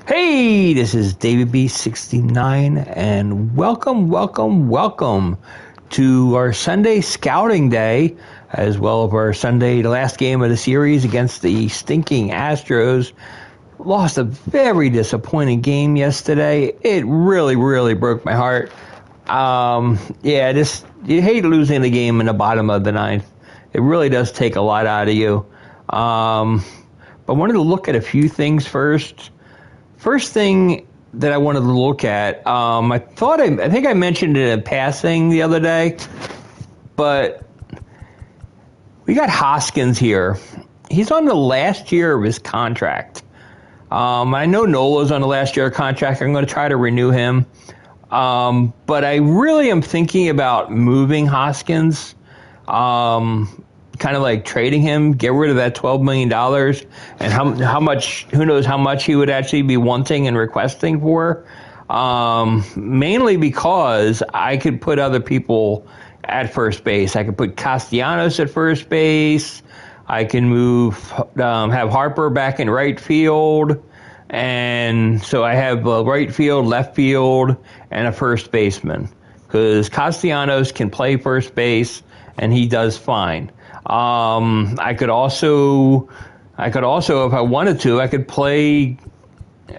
Hey, this is David B69, and welcome to our Sunday scouting day, as well as our Sunday last game of the series against the stinking Astros. Lost a very disappointing game yesterday. It really broke my heart. You hate losing the game in the bottom of the ninth. It really does take a lot out of you. But I wanted to look at a few things first. First thing that I wanted to look at, I think I mentioned it in passing the other day, but we got Hoskins here. He's on the last year of his contract. I know Nola's on the last year of contract. I'm going to try to renew him. But I really am thinking about moving Hoskins, kind of like trading him, get rid of that $12 million, and how much, who knows how much he would actually be wanting and requesting for. Mainly because I could put other people at first base. I could put Castellanos at first base. I can have Harper back in right field. And so I have right field, left field, and a first baseman. Because Castellanos can play first base, and he does fine. I could also, if I wanted to, I could play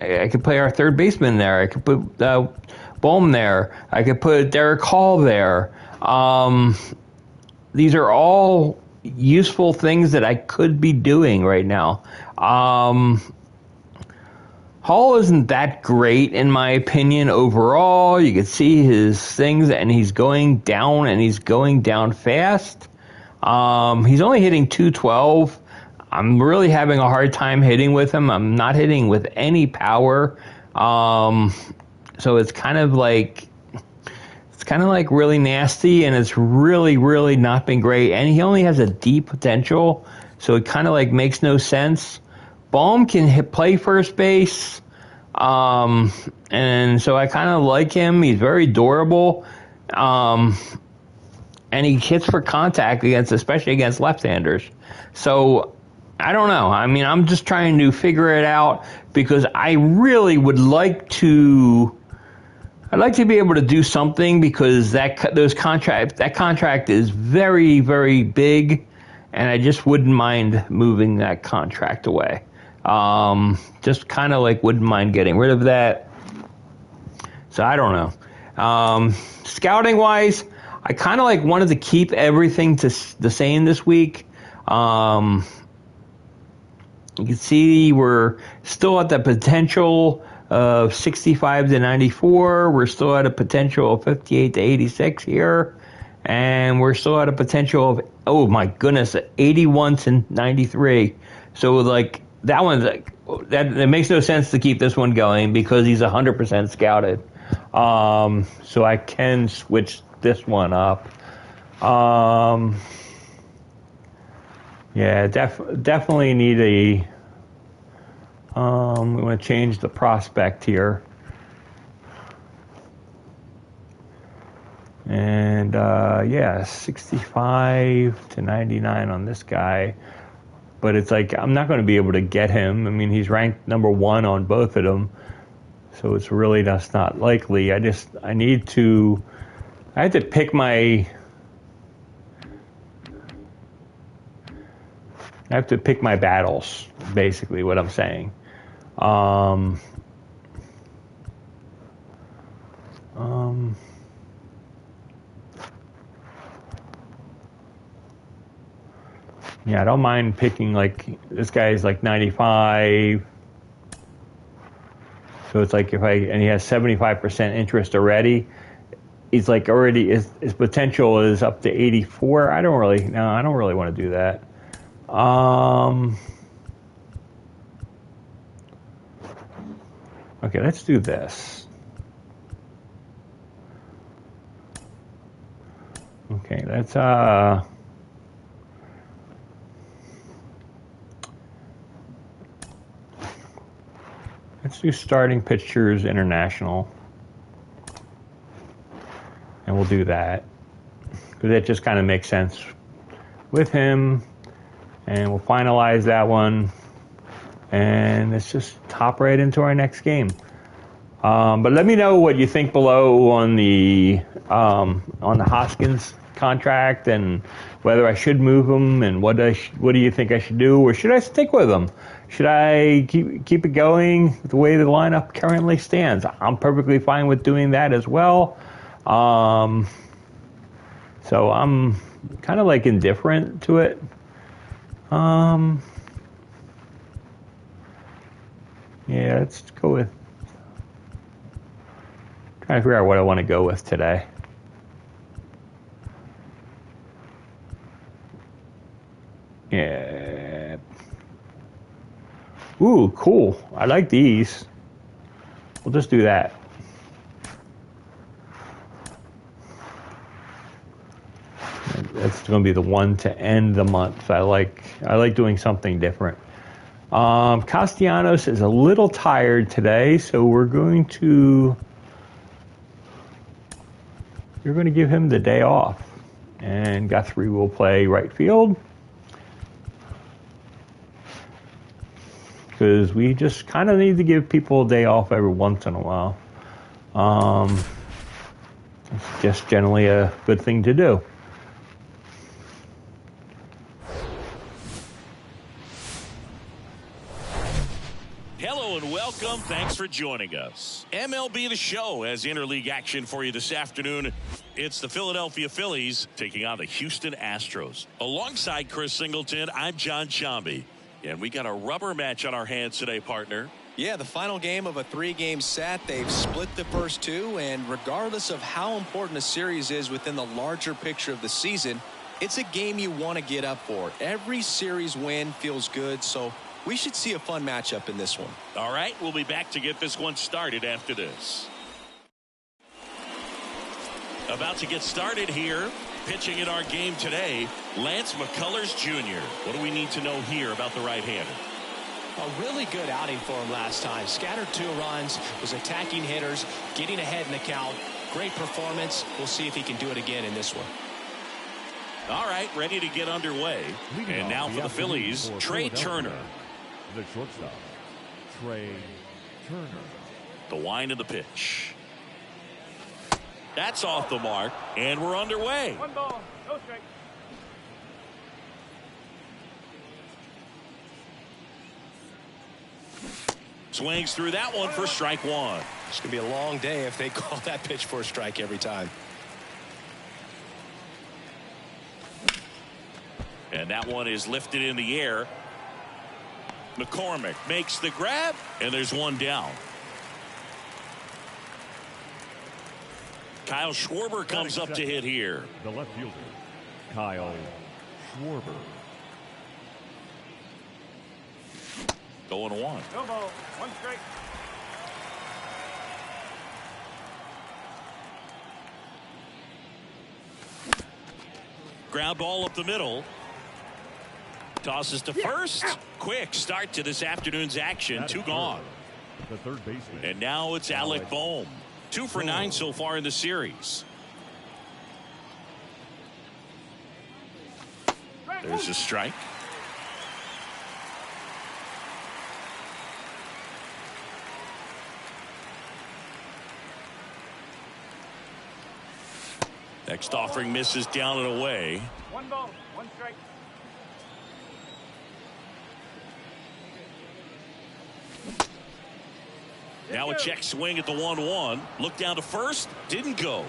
our third baseman there. I could put Bohm there. I could put Derek Hall there. These are all useful things that I could be doing right now. Hall isn't that great in my opinion overall. You can see his things, and he's going down, and he's going down fast. He's only hitting 212. I'm really having a hard time hitting with him. I'm not hitting with any power. So it's kind of like really nasty, and it's really not been great. And he only has a deep potential, so it kind of like makes no sense. Bohm can play first base, and so I kind of like him. He's very durable, and he hits for contact especially against left-handers. So I don't know. I mean, I'm just trying to figure it out because I really would like to. I'd like to be able to do something because that contract is very big, and I just wouldn't mind moving that contract away. Just kind of like wouldn't mind getting rid of that. So I don't know. Scouting wise, I kind of like wanted to keep everything the same this week. You can see we're still at the potential of 65 to 94. We're still at a potential of 58 to 86 here. And we're still at a potential of, oh my goodness, 81 to 93. So like that one's like, that makes no sense to keep this one going because he's 100% scouted. So I can switch this one up. Yeah, definitely need a. We want to change the prospect here. And, 65 to 99 on this guy. But it's like, I'm not going to be able to get him. I mean, he's ranked number 1 on both of them. So it's really just not likely. I had to pick my. I have to pick my battles, basically, what I'm saying. Yeah, I don't mind picking, like, this guy's like 95. So it's like and he has 75% interest already. He's like his potential is up to 84. I don't really want to do that. Okay, let's do this. Okay, let's do starting pitchers international. And we'll do that. Because that just kind of makes sense with him. And we'll finalize that one. And let's just hop right into our next game. But let me know what you think below on the Hoskins contract and whether I should move him and what do you think I should do, or should I stick with him? Should I keep it going the way the lineup currently stands? I'm perfectly fine with doing that as well. So I'm kind of like indifferent to it. Yeah, let's go with. Trying to figure out what I want to go with today. Yeah. Ooh, cool. I like these. We'll just do that. That's going to be the one to end the month. I like doing something different. Castellanos is a little tired today, so we're going to give him the day off. And Guthrie will play right field. Because we just kind of need to give people a day off every once in a while. It's just generally a good thing to do. Hello and welcome. Thanks for joining us. MLB The Show has interleague action for you this afternoon. It's the Philadelphia Phillies taking on the Houston Astros. Alongside Chris Singleton, I'm John Shambi. And we got a rubber match on our hands today, partner. Yeah, the final game of a 3-game set. They've split the first two, and regardless of how important a series is within the larger picture of the season, it's a game you want to get up for. Every series win feels good, so we should see a fun matchup in this one. All right, we'll be back to get this one started after this. About to get started here. Pitching in our game today, Lance McCullers Jr. What do we need to know here about the right-hander? A really good outing for him last time. Scattered 2 runs, was attacking hitters, getting ahead in the count. Great performance. We'll see if he can do it again in this one. All right, ready to get underway. And now for the Phillies, Trey Turner. The shortstop, Trey Turner. The wind of the pitch. That's off the mark, and we're underway. 1 ball, no strike. Swings through that one for strike 1. It's going to be a long day if they call that pitch for a strike every time. And that one is lifted in the air. McCormick makes the grab, and there's one down. Kyle Schwarber comes up to hit here. The left fielder, Kyle Schwarber. Going 1. No ball, 1 strike. Ground ball up the middle. Tosses to first. Quick start to this afternoon's action. 2 gone. The third baseman. And now it's Alec Bohm. 2 for 9 so far in the series. There's a strike. Next offering misses down and away. 1 ball, 1 strike. Now a check swing at the 1-1. Look down to first. Didn't go.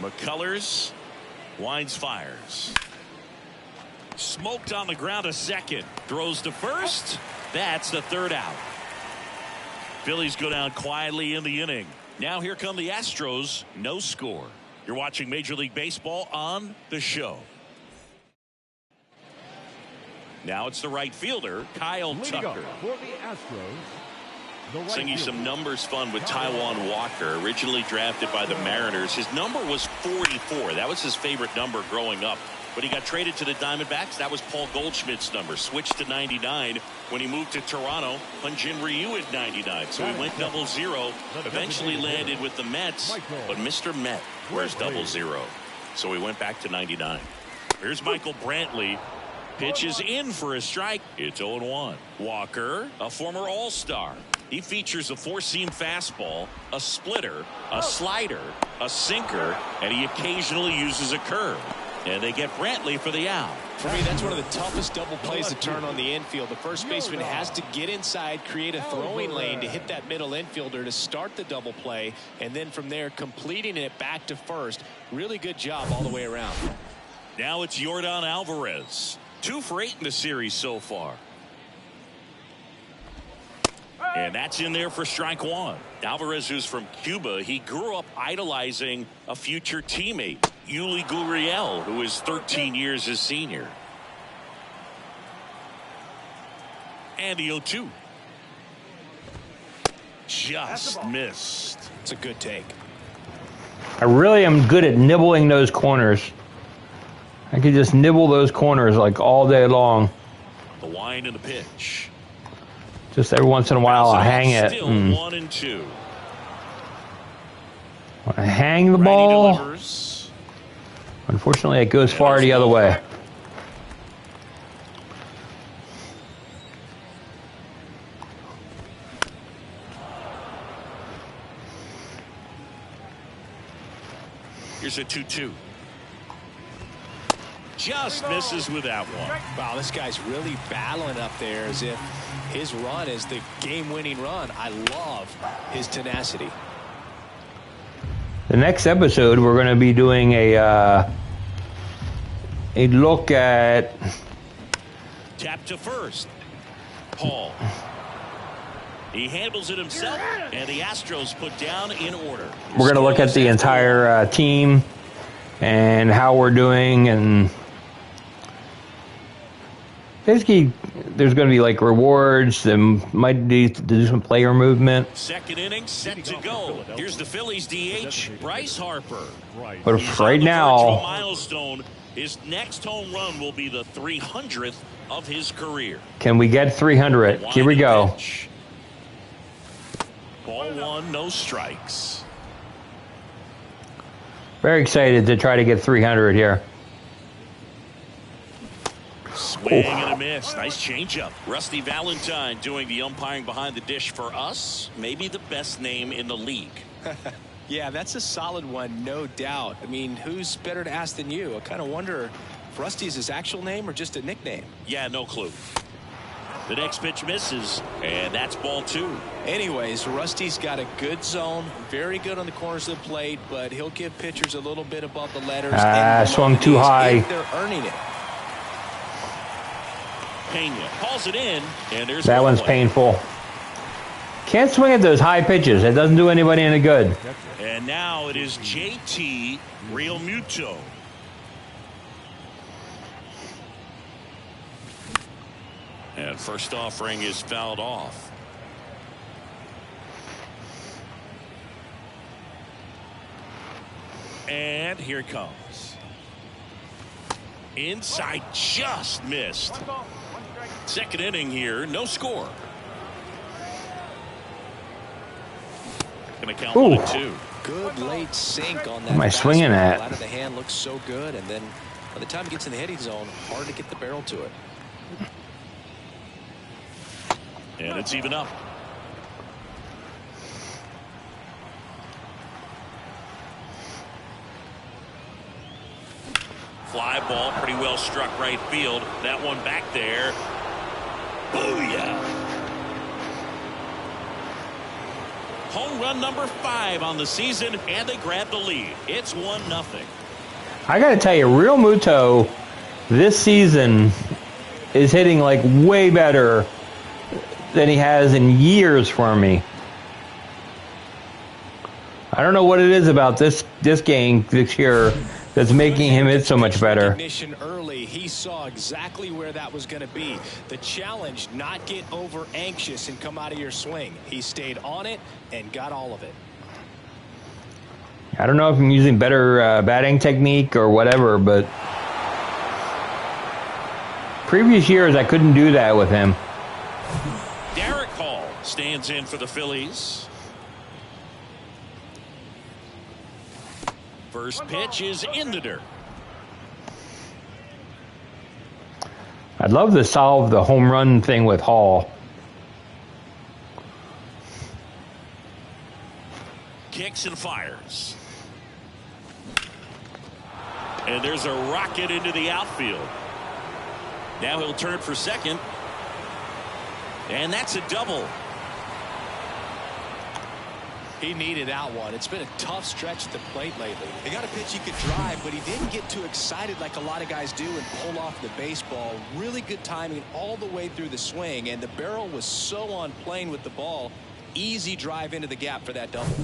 McCullers winds, fires. Smoked on the ground to second. Throws to first. That's the 3rd out. Phillies go down quietly in the inning. Now here come the Astros. No score. You're watching Major League Baseball on The Show. Now it's the right fielder, Kyle Tucker. For the Astros, the right Singing fielder. some numbers fun with Taijuan Walker, originally drafted by the Mariners. His number was 44. That was his favorite number growing up. But he got traded to the Diamondbacks. That was Paul Goldschmidt's number. Switched to 99 when he moved to Toronto. Hyun-Jin Ryu at 99. So he went 00. Eventually landed with the Mets. But Mr. Met wears 00. So he went back to 99. Here's Michael Brantley. Pitch is in for a strike. It's 0-1. Walker, a former All-Star. He features a four-seam fastball, a splitter, a slider, a sinker, and he occasionally uses a curve. And they get Brantley for the out. For me, that's one of the toughest double plays to turn on the infield. The first baseman has to get inside, create a throwing lane to hit that middle infielder to start the double play, and then from there completing it back to first. Really good job all the way around. Now it's Yordan Alvarez. 2 for 8 in the series so far. And that's in there for strike 1. Alvarez, who's from Cuba, he grew up idolizing a future teammate, Yuli Gurriel, who is 13 years his senior. And the 0-2. Just missed. It's a good take. I really am good at nibbling those corners. I could just nibble those corners like all day long. The wind and the pitch. Just every once in a while I hang it. Still 1-2. When I hang the ball, unfortunately it goes far the other way. Here's a 2-2. Just misses with that one. Wow, this guy's really battling up there as if his run is the game-winning run. I love his tenacity. The next episode, we're going to be doing a look at Tap to first. Paul. He handles it himself, and the Astros put down in order. We're going to look at the entire team and how we're doing, and basically there's going to be like rewards and might do some player movement. Second inning set to go. Here's the Phillies DH, Bryce Harper. But He's right on the now, verge of a milestone. His next home run will be the 300th of his career. can we get 300? Here we go. Pitch. Ball 1, no strikes. Very excited to try to get 300 here. Swing and a miss. Nice changeup. Rusty Valentine doing the umpiring behind the dish for us. Maybe the best name in the league. Yeah, that's a solid one, no doubt. I mean, who's better to ask than you? I kind of wonder if Rusty is his actual name or just a nickname. Yeah, no clue. The next pitch misses, and that's ball 2. Anyways, Rusty's got a good zone, very good on the corners of the plate, but he'll give pitchers a little bit above the letters. Swung too high. If they're earning it. Pena calls it in, and there's That one's painful. Can't swing at those high pitches. It doesn't do anybody any good. And now it is JT Realmuto. And first offering is fouled off. And here it comes. Inside, just missed. Second inning here, no score. Gonna count 1-2. Good late sink on that. Am I swinging fastball. at? Out of the hand looks so good, and then by the time it gets in the hitting zone, hard to get the barrel to it. And it's even up. Fly ball, pretty well struck right field. That one back there. Booyah! Home run number 5 on the season, and they grab the lead. It's 1-0. I got to tell you, Real Muto this season is hitting like way better than he has in years for me. I don't know what it is about this game this year that's making him hit so much better. Recognition early, he saw exactly where that was going to be. The challenge, not get over anxious and come out of your swing. He stayed on it and got all of it. I don't know if I'm using better batting technique or whatever, but previous years I couldn't do that with him. Derek Hall stands in for the Phillies. First pitch is in the dirt. I'd love to solve the home run thing with Hall. Kicks and fires. And there's a rocket into the outfield. Now he'll turn for second. And that's a double. He needed that one. It's been a tough stretch at the plate lately. He got a pitch he could drive, but he didn't get too excited like a lot of guys do and pull off the baseball. Really good timing all the way through the swing, and the barrel was so on plane with the ball. Easy drive into the gap for that double.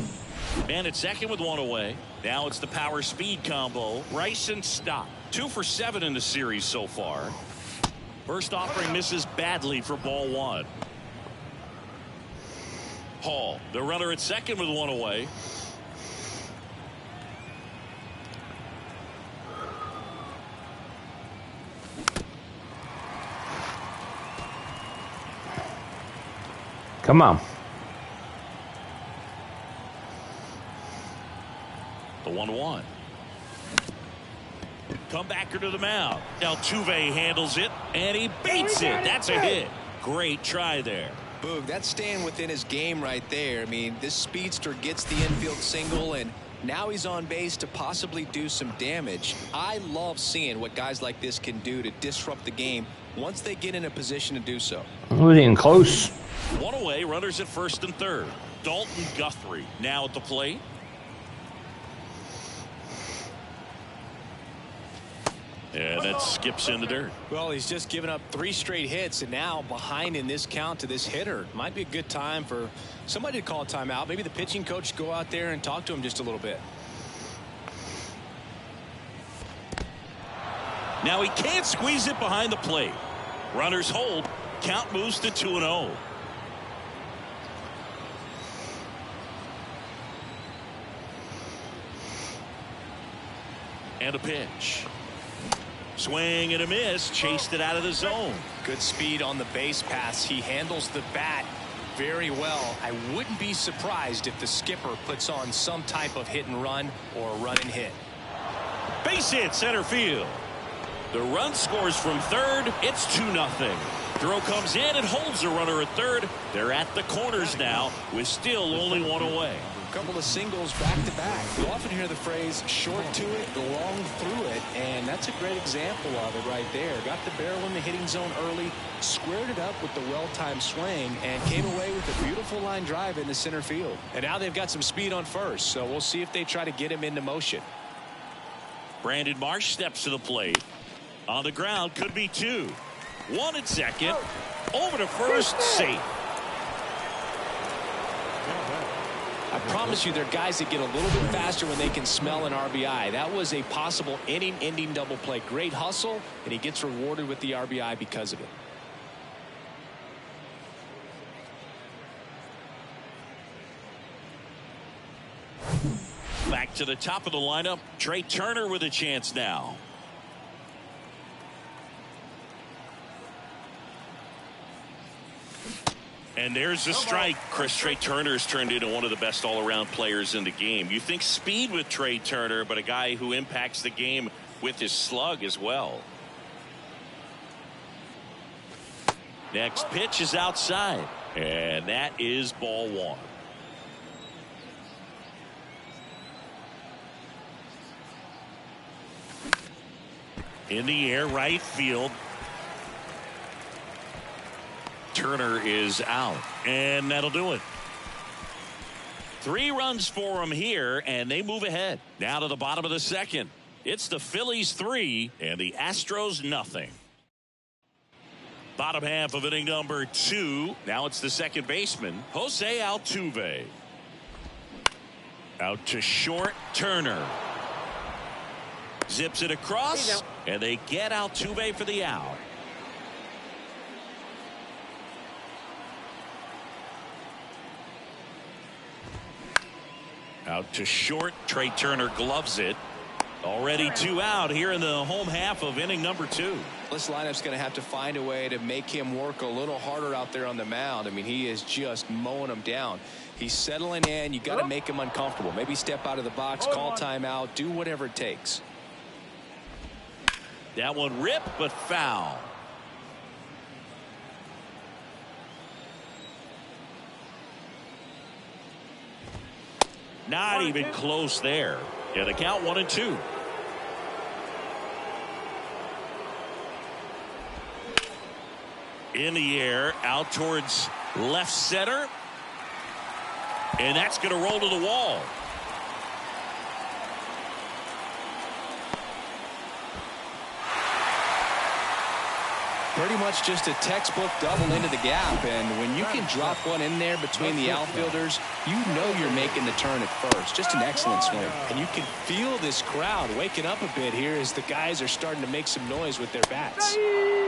Man at second with one away. Now it's the power speed combo. Rice and Stock. 2 for 7 in the series so far. First offering misses badly for ball 1. Hall, the runner at second with one away. Come on. The 1-1. Comebacker to the mound. Altuve handles it, and he beats it. That's a hit. Great try there. Boog, that's staying within his game right there. I mean, this speedster gets the infield single, and now he's on base to possibly do some damage. I love seeing what guys like this can do to disrupt the game once they get in a position to do so. We're getting close. One away, runners at first and third. Dalton Guthrie now at the plate. And that skips in the dirt. Well, he's just given up 3 straight hits, and now behind in this count to this hitter. Might be a good time for somebody to call a timeout. Maybe the pitching coach go out there and talk to him just a little bit. Now he can't squeeze it behind the plate. Runners hold. Count moves to 2-0. And a pitch. Swing and a miss. Chased it out of the zone. Good speed on the base pass. He handles the bat very well. I wouldn't be surprised if the skipper puts on some type of hit and run or run and hit. Base hit center field. The run scores from third. It's 2-0. Throw comes in and holds the runner at third. They're at the corners now with still only one away. A couple of singles back to back. You often hear the phrase short to it, long through it, and that's a great example of it right there. Got the barrel in the hitting zone early, squared it up with the well-timed swing, and came away with a beautiful line drive into center field. And now they've got some speed on first, so we'll see if they try to get him into motion. Brandon Marsh steps to the plate. On the ground, could be 2. 1 at second. Over to first, safe. I promise you, there are guys that get a little bit faster when they can smell an RBI. That was a possible inning-ending double play. Great hustle, and he gets rewarded with the RBI because of it. Back to the top of the lineup. Trey Turner with a chance now. And there's a strike. Chris, Trey Turner's turned into one of the best all-around players in the game. You think speed with Trey Turner, but a guy who impacts the game with his slug as well. Next pitch is outside, and that is ball 1. In the air, right field. Turner is out, and that'll do it. 3 runs for him here, and they move ahead. Now to the bottom of the second. It's the Phillies 3 and the Astros nothing. Bottom half of inning number 2. Now it's the second baseman, Jose Altuve. Out to short, Turner. Zips it across, and they get Altuve for the out. Out to short. Trey Turner gloves it. Already 2 out here in the home half of inning number 2. This lineup's going to have to find a way to make him work a little harder out there on the mound. I mean, he is just mowing them down. He's settling in. You got to make him uncomfortable. Maybe step out of the box, call timeout, do whatever it takes. That one ripped, but foul. Not even close there. Yeah, the count 1-2. In the air, out towards left center. And that's going to roll to the wall. Pretty much just a textbook double into the gap, and when you can drop one in there between the outfielders, you know you're making the turn at first. Just an excellent swing. And you can feel this crowd waking up a bit here as the guys are starting to make some noise with their bats.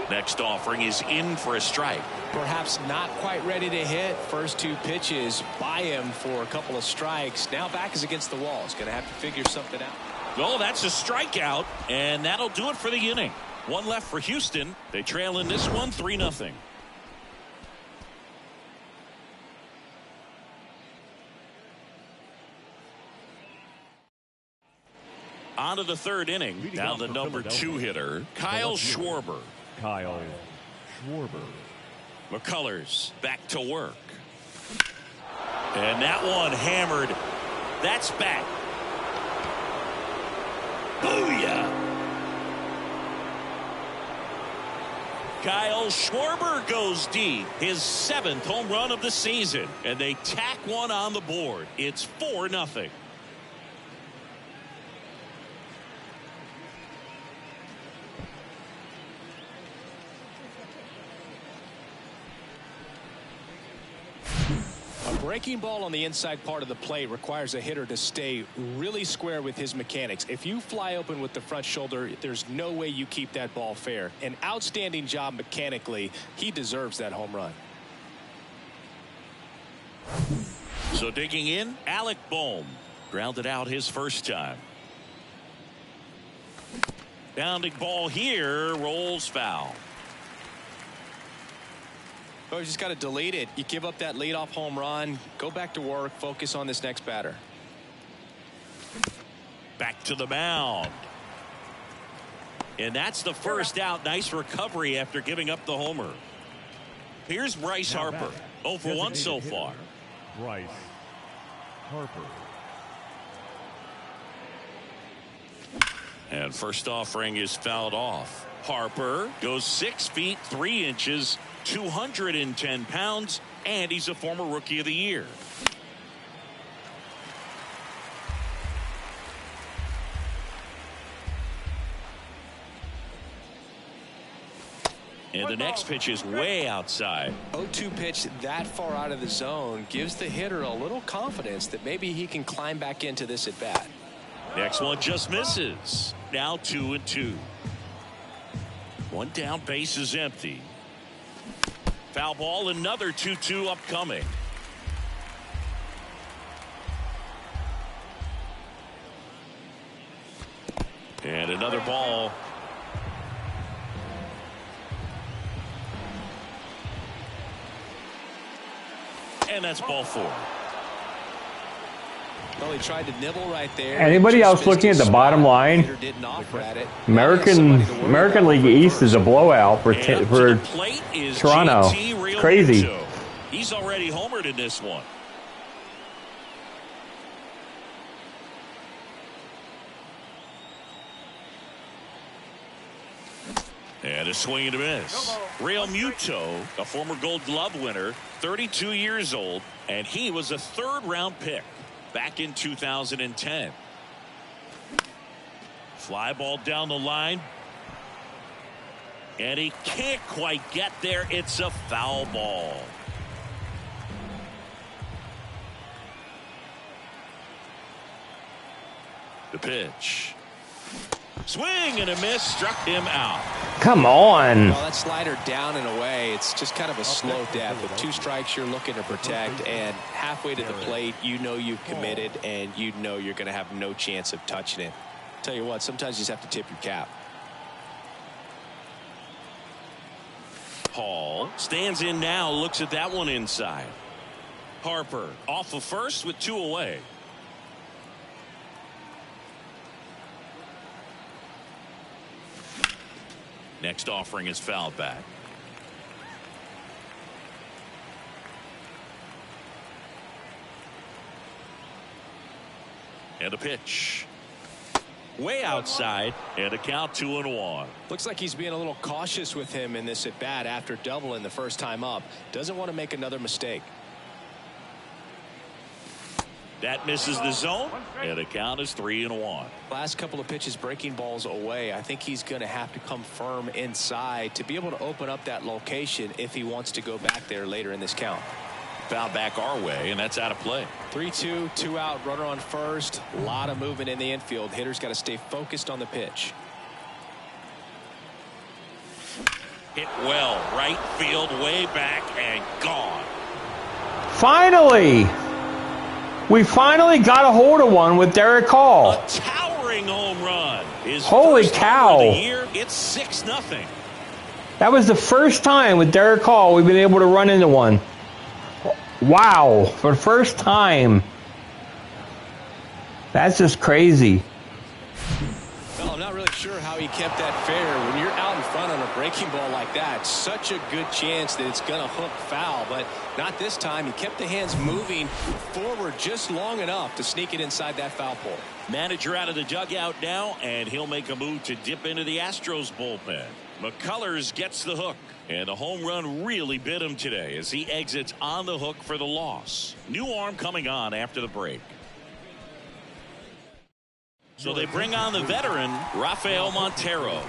Next offering is in for a strike. Perhaps not quite ready to hit. First two pitches by him for a couple of strikes. Now back is against the wall. He's going to have to figure something out. Oh, that's a strikeout, and that'll do it for the inning. One left for Houston. They trail in this one 3-0. On to the third inning. Now the number 2 hitter, Kyle Schwarber. Kyle Schwarber. McCullers back to work. And that one hammered. That's back. Booyah. Kyle Schwarber goes deep, his 7th home run of the season, and they tack one on the board. It's 4-0. Breaking ball on the inside part of the plate requires a hitter to stay really square with his mechanics. If you fly open with the front shoulder, there's no way you keep that ball fair. An outstanding job mechanically. He deserves that home run. So digging in, Alec Bohm grounded out his first time. Bounding ball here, rolls foul. Oh, you just got to delete it. You give up that leadoff home run, go back to work, focus on this next batter. Back to the mound. And that's the first out. Nice recovery after giving up the homer. Here's Bryce Harper. 0 for 1 so far. Bryce Harper. And first offering is fouled off. Harper goes 6 feet 3 inches, 210 pounds, and he's a former Rookie of the Year. And the next pitch is way outside. 0-2 pitch that far out of the zone gives the hitter a little confidence that maybe he can climb back into this at bat. Next one just misses. Now 2-2. One down, base is empty. Foul ball, another 2-2 upcoming. And another ball. And that's ball 4. Well, he tried to nibble right there. Anybody else looking at the bottom line? American League East is a blowout for Toronto. It's crazy. He's already homered in this one. And a swing and a miss. Real Muto, a former Gold Glove winner, 32 years old, and he was a 3rd-round pick back in 2010. Fly ball down the line. And he can't quite get there. It's a foul ball. The pitch. Swing and a miss, struck him out. Come on. Well, that slider down and away, it's just kind of a slow death. With 2 strikes, you're looking to protect, and halfway to the plate, you know you've committed, and you know you're going to have no chance of touching it. Tell you what, sometimes you just have to tip your cap. Hall stands in now, looks at that one inside. Harper off of first with 2 away. Next offering is fouled back. And a pitch. Way outside, and a count 2-1. Looks like he's being a little cautious with him in this at bat after doubling the first time up. Doesn't want to make another mistake. That misses the zone, and the count is 3-1. Last couple of pitches breaking balls away. I think he's going to have to come firm inside to be able to open up that location if he wants to go back there later in this count. Foul back our way, and that's out of play. 3-2, 2 out, runner on first. A lot of movement in the infield. Hitter's got to stay focused on the pitch. Hit well, right field, way back, and gone. Finally! We finally got a hold of one with Derek Hall. A towering home run. His Holy first cow. homer of the year, it's 6-0. That was the first time with Derek Hall we've been able to run into one. Wow, for the first time. That's just crazy. Well, I'm not really sure how he kept that fair. When you're out in front on a breaking ball like that, such a good chance that it's going to hook foul, but not this time. He kept the hands moving forward just long enough to sneak it inside that foul pole. Manager out of the dugout now, and he'll make a move to dip into the Astros bullpen. McCullers gets the hook, and the home run really bit him today as he exits on the hook for the loss. New arm coming on after the break. So they bring on the veteran, Rafael Montero.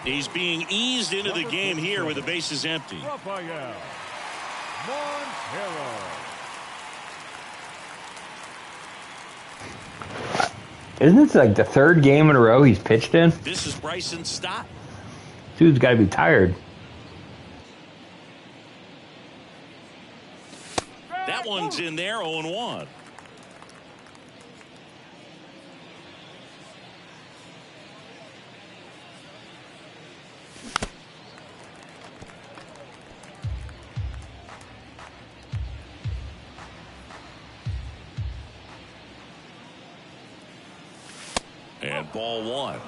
He's being eased into the game here with the bases empty. Rafael Montero. Isn't this like the third game in a row he's pitched in? This is Bryson Stott. Dude's got to be tired. That one's in there, 0-1. And ball one.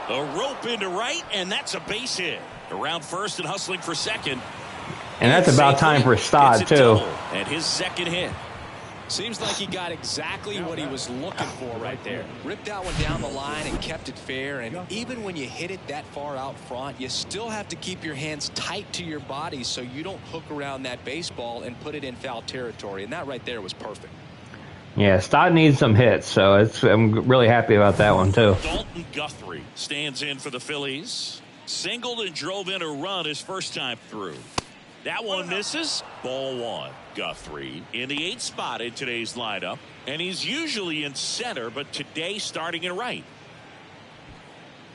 A rope into right, and that's a base hit. Around first and hustling for second. And that's about time for Stott, too. Double, and his second hit. Seems like he got exactly what he was looking for right there. Ripped that one down the line and kept it fair. And even when you hit it that far out front, you still have to keep your hands tight to your body so you don't hook around that baseball and put it in foul territory. And that right there was perfect. Yeah, Stott needs some hits, so I'm really happy about that one, too. Dalton Guthrie stands in for the Phillies. Singled and drove in a run his first time through. That one misses. Ball one. Guthrie in the 8th spot in today's lineup. And he's usually in center, but today starting in right.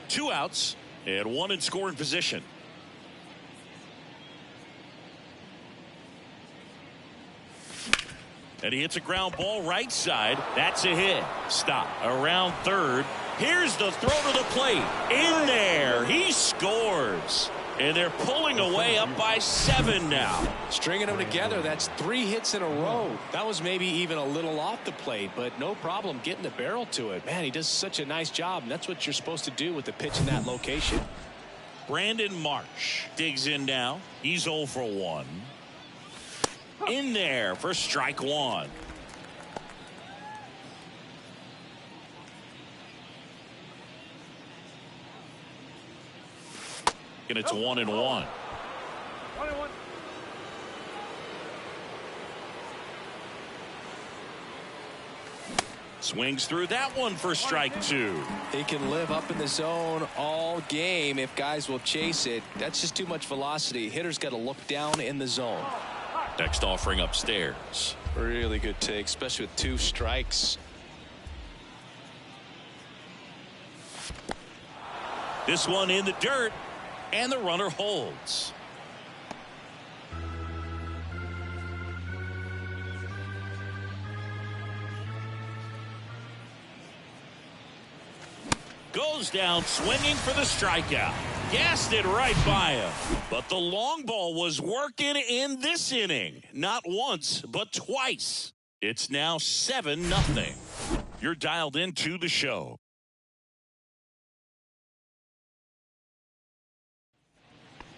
2 outs and 1 in scoring position. And he hits a ground ball right side. That's a hit. Stop. Around third. Here's the throw to the plate. In there. He scores. And they're pulling away up by 7 now. Stringing them together, that's 3 hits in a row. That was maybe even a little off the plate, but no problem getting the barrel to it. Man, he does such a nice job, and that's what you're supposed to do with the pitch in that location. Brandon Marsh digs in now. He's 0 for 1. In there for strike 1. And it's 1-1. 1-1. Swings through that one for strike 2. He can live up in the zone all game if guys will chase it. That's just too much velocity. Hitter's got to look down in the zone. Next offering upstairs. Really good take, especially with 2 strikes. This one in the dirt, and the runner holds. Goes down swinging for the strikeout. Gassed it right by him. But the long ball was working in this inning. Not once, but twice. It's now 7-0. You're dialed into the show.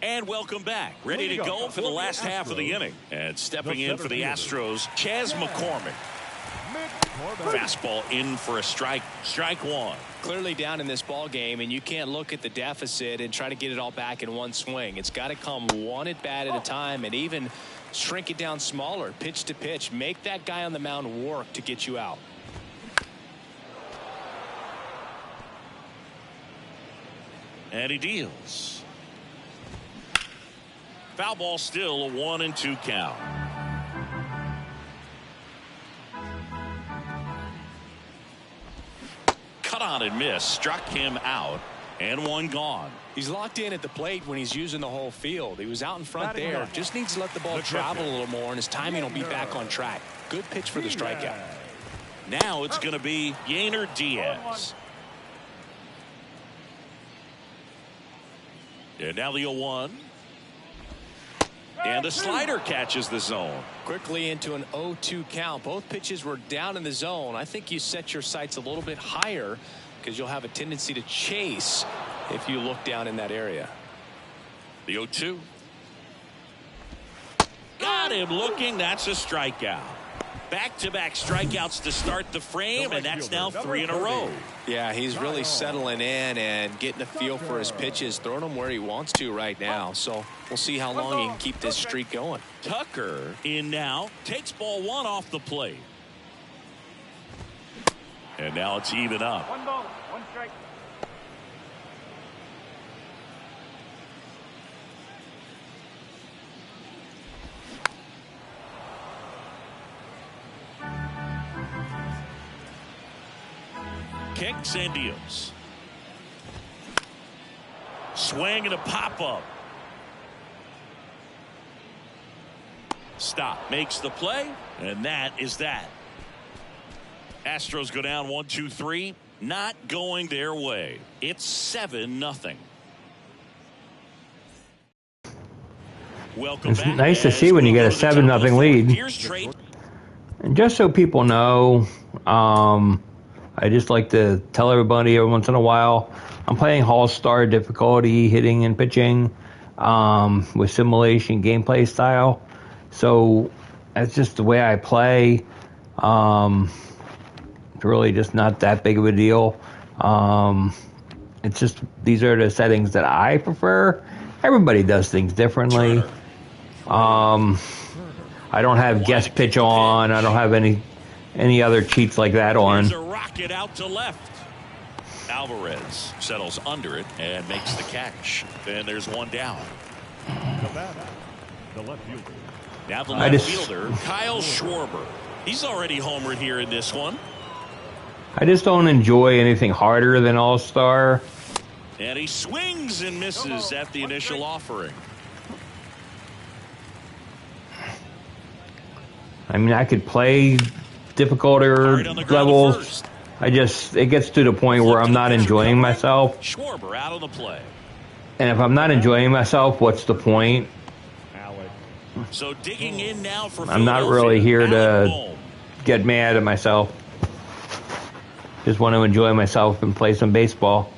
And welcome back. Ready to go for the last half of the inning. And stepping in for the Astros, Chas McCormick. Fastball in for a strike. Strike one. Clearly down in this ball game, and you can't look at the deficit and try to get it all back in one swing. It's got to come one at bat at a time, and even shrink it down smaller, pitch to pitch. Make that guy on the mound work to get you out. And he deals. Foul ball, still a 1-2 count. Cut on and miss. Struck him out. And one gone. He's locked in at the plate when he's using the whole field. He was out in front there. Just needs to let the ball travel a little more, and his timing will be back on track. Good pitch for the strikeout. Now it's going to be Yainer Diaz. And now the 0-1. And a slider catches the zone. Quickly into an 0-2 count. Both pitches were down in the zone. I think you set your sights a little bit higher because you'll have a tendency to chase if you look down in that area. The 0-2. Got him looking. That's a strikeout. Back-to-back strikeouts to start the frame, and that's now 3 in a row. Yeah, he's really settling in and getting a feel for his pitches, throwing them where he wants to right now. So we'll see how long he can keep this streak going. Tucker in now, takes ball one off the plate. And now it's even up. 1 ball, 1 strike. Kicks and deals. Swing and a pop-up. Stop. Makes the play, and that is that. Astros go down 1-2-3. Not going their way. It's 7-0. Welcome It's back. nice to see when you get a 7-0 lead. Here's Trey. And just so people know, I just like to tell everybody every once in a while, I'm playing All-Star difficulty, hitting and pitching, with simulation gameplay style. So that's just the way I play. It's really just not that big of a deal. It's just, these are the settings that I prefer. Everybody does things differently. I don't have guest pitch on. I don't have any other cheats like that on. There's a rocket out to left. Alvarez settles under it and makes the catch. And there's one down. The left fielder. Now the left fielder, Kyle Schwarber. He's already homered here in this one. I just don't enjoy anything harder than All-Star. And he swings and misses at the initial offering. I mean, I could play difficulter levels. It gets to the point where I'm not enjoying myself. Schwarber out of the play. And if I'm not enjoying myself, what's the point? So digging in now for I'm not really here to get mad at myself. Just want to enjoy myself and play some baseball.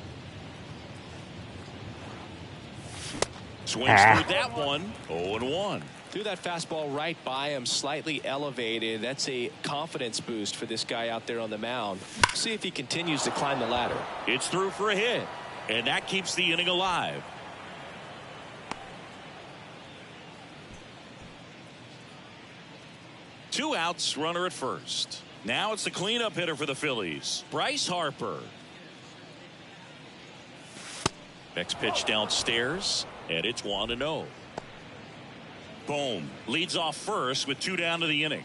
Swings through that one. 0-1. Threw that fastball right by him, slightly elevated. That's a confidence boost for this guy out there on the mound. See if he continues to climb the ladder. It's through for a hit, and that keeps the inning alive. Two outs, runner at first. Now it's the cleanup hitter for the Phillies, Bryce Harper. Next pitch downstairs, and it's 1-0. Boom. Leads off first with 2 down to the inning.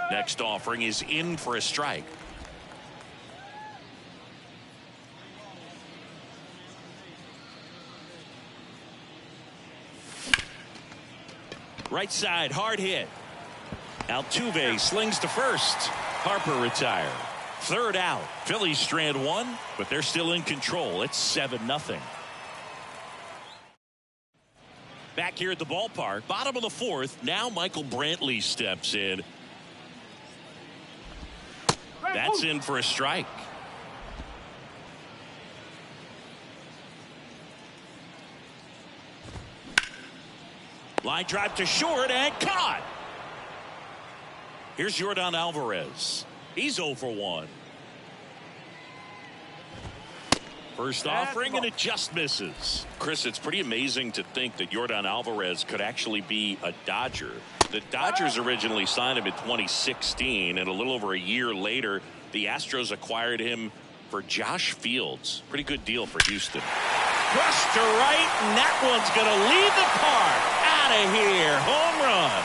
Next offering is in for a strike. Right side, hard hit. Altuve slings to first. Harper retired. Third out. Phillies strand one, but they're still in control. It's 7-0. Back here at the ballpark, bottom of the fourth. Now Michael Brantley steps in. That's in for a strike. Line drive to short and caught. Here's Yordan Alvarez. He's 0 for 1. First offering, and it just misses. Chris, it's pretty amazing to think that Yordan Alvarez could actually be a Dodger. The Dodgers originally signed him in 2016, and a little over a year later, the Astros acquired him for Josh Fields. Pretty good deal for Houston. Crushed to right, and that one's going to leave the park. Out of here. Home run.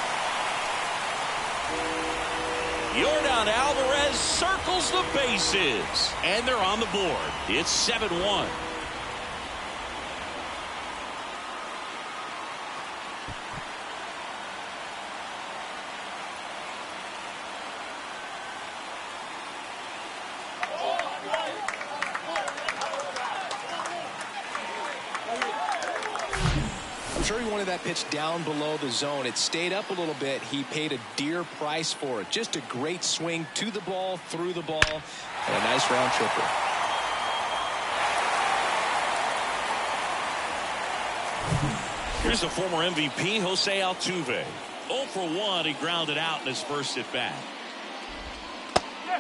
Yordan Alvarez circles the bases, and they're on the board. It's 7-1. I'm sure he wanted that pitch down below the zone. It stayed up a little bit. He paid a dear price for it. Just a great swing to the ball, through the ball, and a nice round tripper. Here's the former MVP, Jose Altuve. 0 for 1. He grounded out in his first at bat.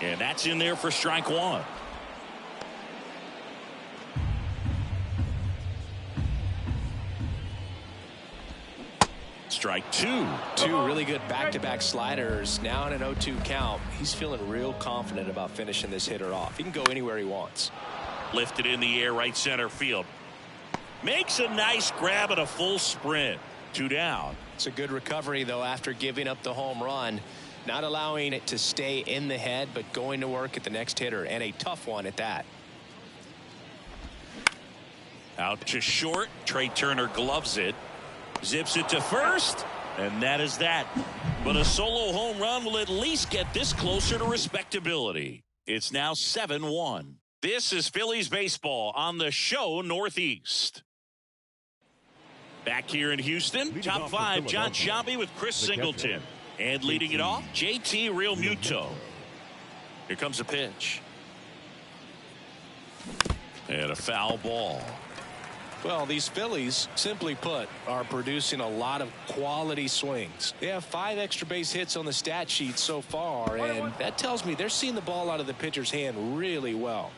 And that's in there for strike 1. Strike 2. Two really good back-to-back sliders. Now in an 0-2 count. He's feeling real confident about finishing this hitter off. He can go anywhere he wants. Lifted in the air, right center field. Makes a nice grab at a full sprint. 2 down. It's a good recovery, though, after giving up the home run. Not allowing it to stay in the head, but going to work at the next hitter, and a tough one at that. Out to short. Trey Turner gloves it. Zips it to first, and that is that. But a solo home run will at least get this closer to respectability. It's now 7-1. This is Phillies baseball on the show Northeast. Back here in Houston, top 5, John Sciambi with Chris Singleton. And leading it off, JT Realmuto. Here comes a pitch. And a foul ball. Well, these Phillies, simply put, are producing a lot of quality swings. They have 5 extra base hits on the stat sheet so far, and that tells me they're seeing the ball out of the pitcher's hand really well.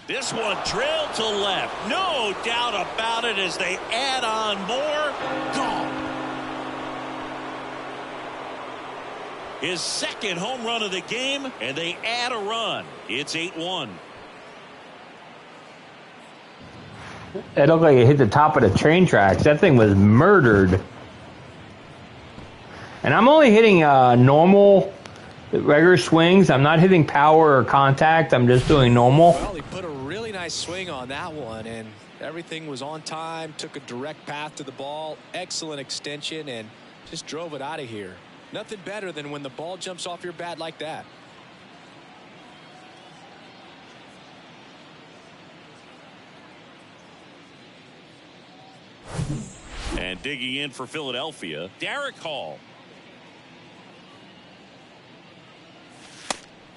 This one drilled to left. No doubt about it as they add on more. Gone. His second home run of the game, and they add a run. It's 8-1. It looked like it hit the top of the train tracks. That thing was murdered. And I'm only hitting normal, regular swings. I'm not hitting power or contact. I'm just doing normal. Well, he put a really nice swing on that one, and everything was on time. Took a direct path to the ball. Excellent extension, and just drove it out of here. Nothing better than when the ball jumps off your bat like that. And digging in for Philadelphia, Derek Hall.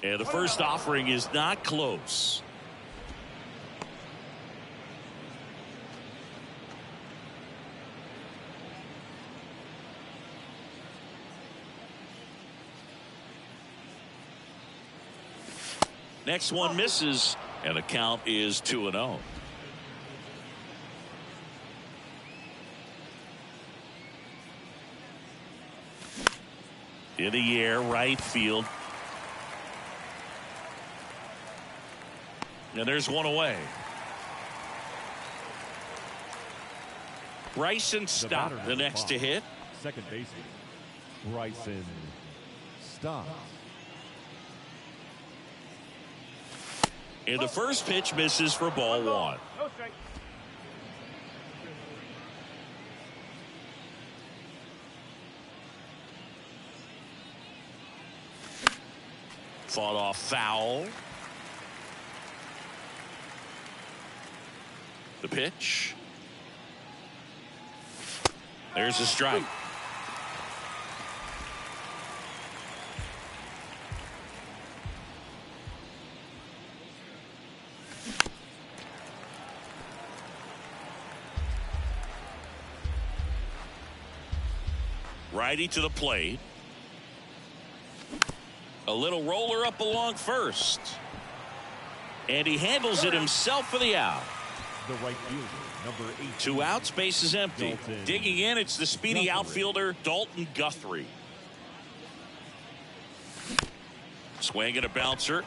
And the first offering is not close. Next one misses, and the count is 2-0. In the air, right field. And there's one away. Bryson Stott, the next to hit. Second baseman, Bryson Stott. And the first pitch misses for ball 1. No strike. Fought off foul. The pitch. There's a strike. Righty to the plate. A little roller up along first. And he handles it himself for the out. The right fielder, number 8. 2 outs, base is empty. Dalton Digging in, it's the speedy Guthrie. outfielder, Dalton Guthrie. Swing and a bouncer.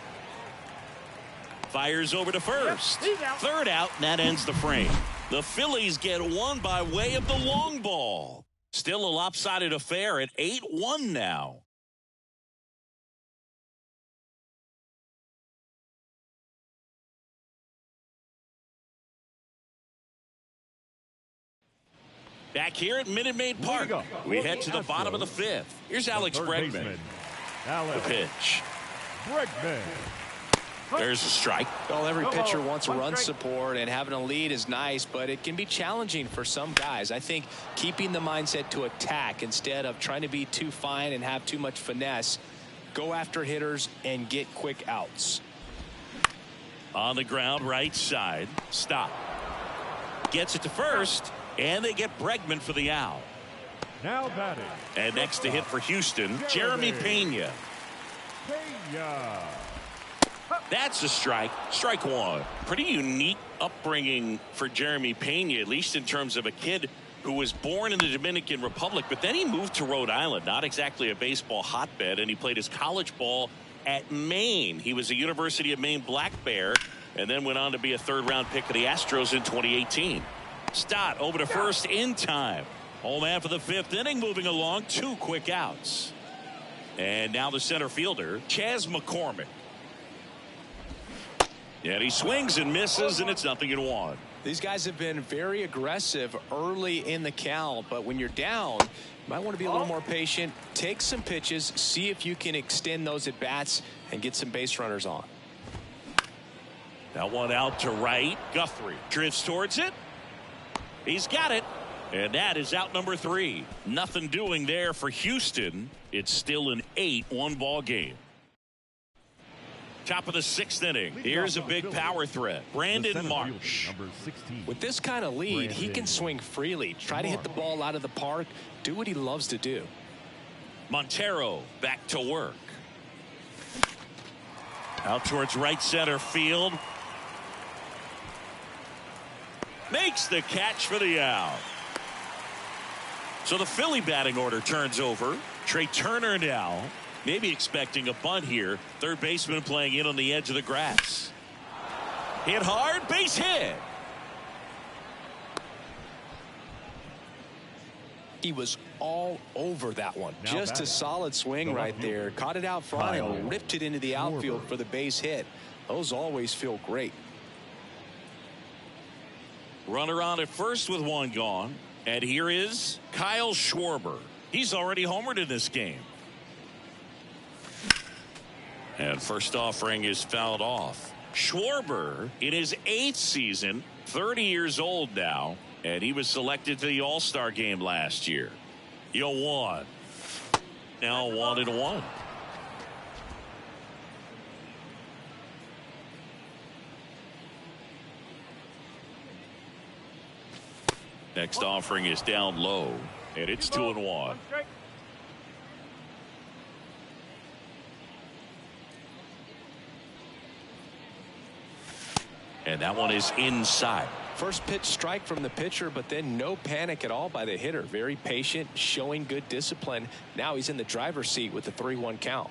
Fires over to first. Third out, and that ends the frame. The Phillies get one by way of the long ball. Still a lopsided affair at 8-1 now. Back here at Minute Maid Park, we head to the bottom of the 5th. Here's Alex Bregman. The pitch. Bregman. There's a strike. Well, every pitcher wants run support, and having a lead is nice, but it can be challenging for some guys. I think keeping the mindset to attack instead of trying to be too fine and have too much finesse, go after hitters and get quick outs. On the ground, right side. Stop. Gets it to first, and they get Bregman for the out. Now batting. And next to hit for Houston, Jeremy Pena. Pena. That's a strike. Strike one. Pretty unique upbringing for Jeremy Pena, at least in terms of a kid who was born in the Dominican Republic, but then he moved to Rhode Island, not exactly a baseball hotbed, and he played his college ball at Maine. He was a University of Maine Black Bear, and then went on to be a third-round pick of the Astros in 2018. Stott over to first in time. Home man for the 5th inning, moving along, 2 quick outs. And now the center fielder, Chas McCormick. And he swings and misses, and it's 0-1. These guys have been very aggressive early in the count, but when you're down, you might want to be a little more patient, take some pitches, see if you can extend those at bats and get some base runners on. That one out to right. Guthrie drifts towards it. He's got it. And that is out number 3. Nothing doing there for Houston. It's still an 8-1 ball game. Top of the 6th inning. Here's a big power threat. Brandon Marsh. Number 16. With this kind of lead, he can swing freely, try to hit the ball out of the park, do what he loves to do. Montero back to work. Out towards right center field. Makes the catch for the out. So the Philly batting order turns over. Trey Turner now. Maybe expecting a bunt here. Third baseman playing in on the edge of the grass. Hit hard, base hit. He was all over that one. Now Just a batting. solid swing right there. Caught it out front and ripped it into the outfield for the base hit. Those always feel great. Runner on at first with 1 gone. And here is Kyle Schwarber. He's already homered in this game. And first offering is fouled off. Schwarber in his 8th season, 30 years old now, and he was selected to the All-Star game last year. 1. Now 1-1. Next offering is down low, and it's 2-1. And that one is inside. First pitch strike from the pitcher, but then no panic at all by the hitter. Very patient, showing good discipline. Now he's in the driver's seat with the 3-1 count.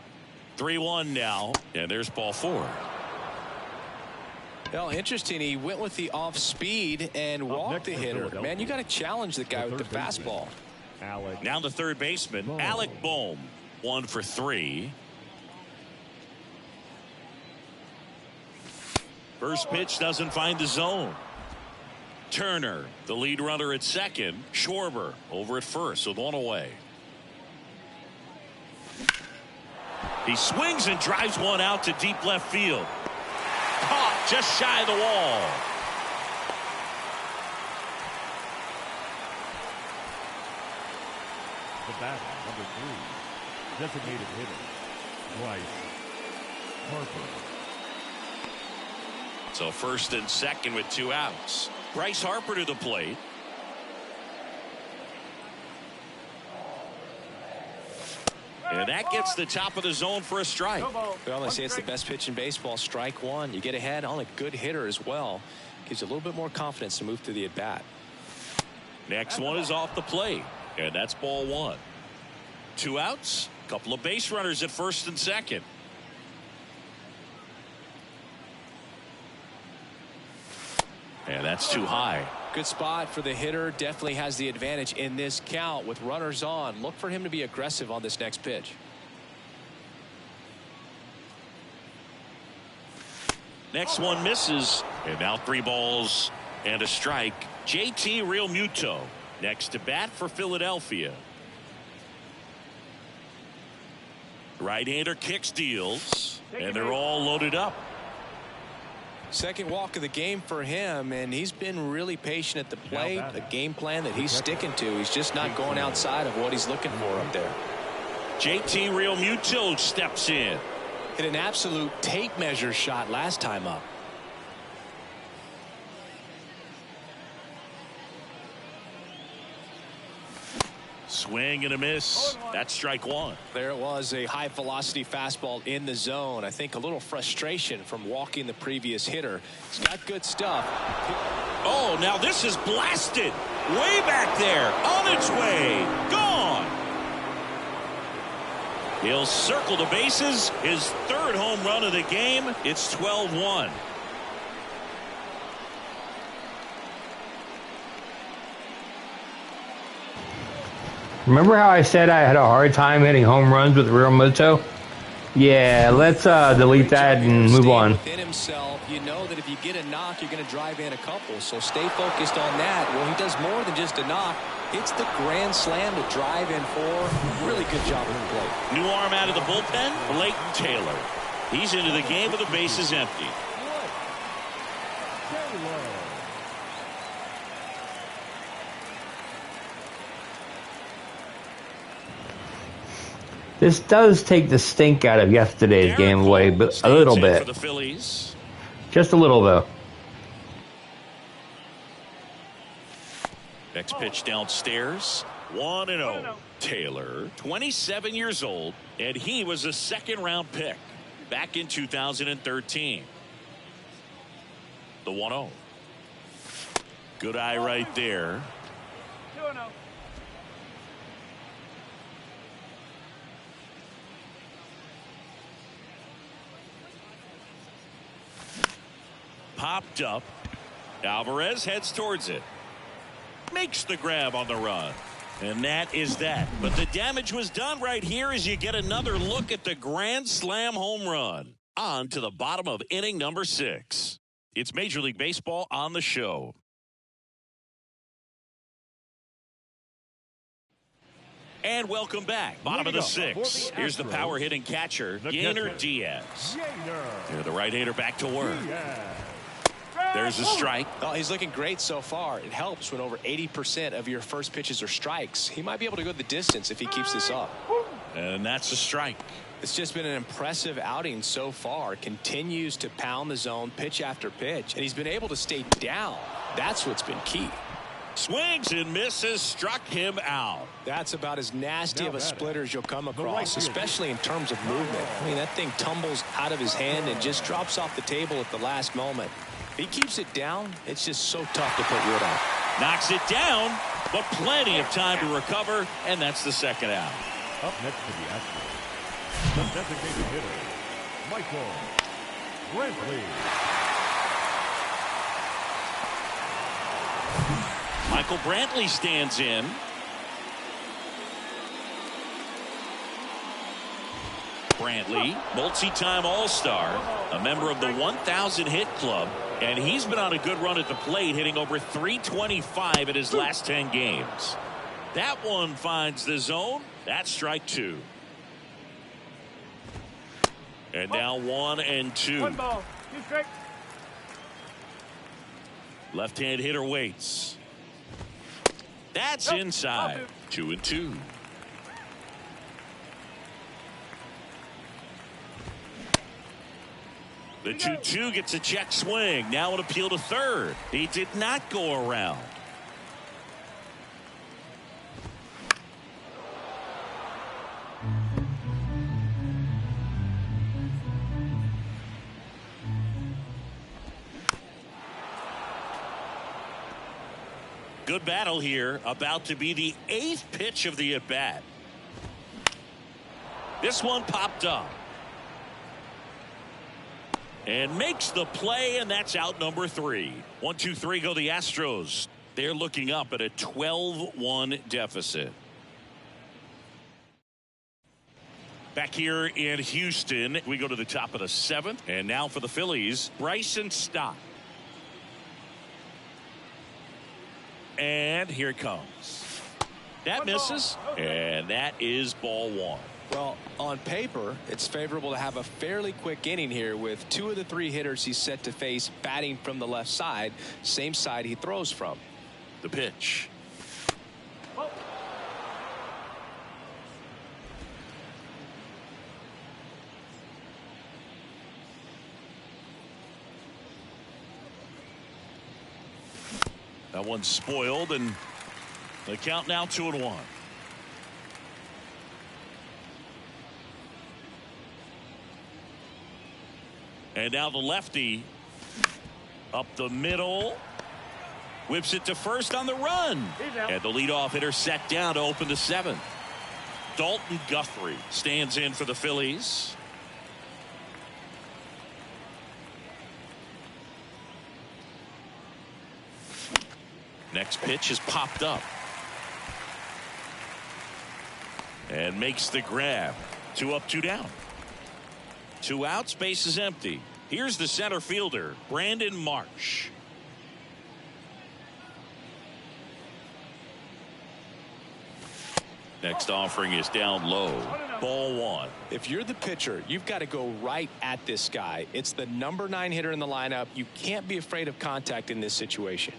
3-1 now, and there's ball 4. Well, interesting. He went with the off speed and walked the hitter. Man, you got to challenge the guy with the fastball. Now the third baseman, Alec Bohm, 1 for 3. First pitch doesn't find the zone. Turner, the lead runner at second. Schwarber over at first with 1 away. He swings and drives one out to deep left field. Caught just shy of the wall. The batter, number 3. Designated hitter. Bryce Harper. So first and second with 2 outs. Bryce Harper to the plate. And that gets the top of the zone for a strike. Well, they say it's the best pitch in baseball. Strike one. You get ahead on a good hitter as well. Gives you a little bit more confidence to move through the at-bat. Next one is off the plate. And that's ball one. 2 outs. Couple of base runners at first and second. And that's too high. Good spot for the hitter. Definitely has the advantage in this count with runners on. Look for him to be aggressive on this next pitch. Next one misses. And now 3 balls and a strike. JT Realmuto next to bat for Philadelphia. Right-hander kicks, deals, and they're all loaded up. Second walk of the game for him, and he's been really patient at the plate. A game plan that he's sticking to. He's just not going outside of what he's looking for up there. JT Realmuto steps in. Hit an absolute tape measure shot last time up. Swing and a miss. That's strike one. There it was, a high velocity fastball in the zone. I think a little frustration from walking the previous hitter. He's got good stuff. Oh, now this is blasted. Way back there. On its way. Gone. He'll circle the bases. His 3rd home run of the game. It's 12-1. Remember how I said I had a hard time hitting home runs with Realmuto? Yeah, let's delete that and move on. Within himself, you know that if you get a knock, you're going to drive in a couple. So stay focused on that. Well, he does more than just a knock. It's the grand slam to drive in 4. Really good job at the plate. New arm out of the bullpen, Blake Taylor. He's into the game with the bases empty. This does take the stink out of yesterday's game away, but a little bit. For the Phillies. Just a little, though. Next pitch downstairs. 1-0. Taylor, 27 years old, and he was a 2nd-round pick back in 2013. The 1-0. Good eye right there. 2-0. Popped up. Alvarez heads towards it. Makes the grab on the run. And that is that. But the damage was done right here as you get another look at the grand slam home run. On to the bottom of inning number 6. It's Major League Baseball on the show. And welcome back. Bottom of the 6th. Here's the power hitting catcher, Yainer Diaz. The right-hander back to work. There's a strike. Oh, he's looking great so far. It helps when over 80% of your first pitches are strikes. He might be able to go the distance if he keeps this up. And that's a strike. It's just been an impressive outing so far. Continues to pound the zone pitch after pitch, and he's been able to stay down. That's what's been key. Swings and misses, struck him out. That's about as nasty of a splitter as you'll come across, especially in terms of movement. I mean, that thing tumbles out of his hand and just drops off the table at the last moment. If he keeps it down, it's just so tough to put wood on. Knocks it down, but plenty of time to recover, and that's the 2nd out. Up next to the Astros, the designated hitter, Michael Brantley. Michael Brantley stands in. Brantley, multi-time All-Star, a member of the 1,000 hit club, and he's been on a good run at the plate, hitting over 325 in his last 10 games. That one finds the zone. That's strike 2. And now 1-2. 1 ball, 2 strikes. Left-hand hitter waits. That's inside. 2-2. The 2-2 gets a check swing. Now an appeal to third. He did not go around. good battle here. About to be the 8th pitch of the at-bat. This one popped up. And makes the play, and that's out number 3. 1, 2, 3 go the Astros. They're looking up at a 12-1 deficit. Back here in Houston, we go to the top of the 7th. And now for the Phillies, Bryson Stott. And here it comes. That misses, and that is ball 1. Well, on paper, it's favorable to have a fairly quick inning here with 2 of the 3 hitters he's set to face batting from the left side, same side he throws from. The pitch. That one's spoiled, and the count now 2-1. And now the lefty up the middle. Whips it to first on the run. And the leadoff hitter set down to open the 7th. Dalton Guthrie stands in for the Phillies. Next pitch is popped up. And makes the grab. 2 up, 2 down. 2 outs, base is empty. Here's the center fielder, Brandon Marsh. Next offering is down low. Ball 1. If you're the pitcher, you've got to go right at this guy. It's the number 9 hitter in the lineup. You can't be afraid of contact in this situation.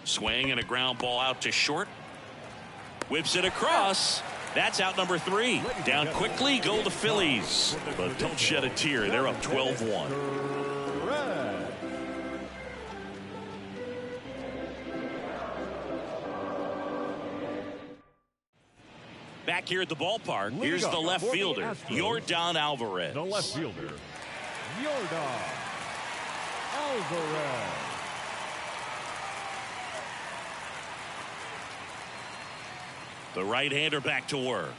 Swing and a ground ball out to short. Whips it across. That's out number 3. Down quickly go the Phillies. But don't shed a tear. They're up 12-1. Back here at the ballpark, here's the left fielder, Yordan Alvarez. The left fielder, Yordan Alvarez. The right-hander back to work.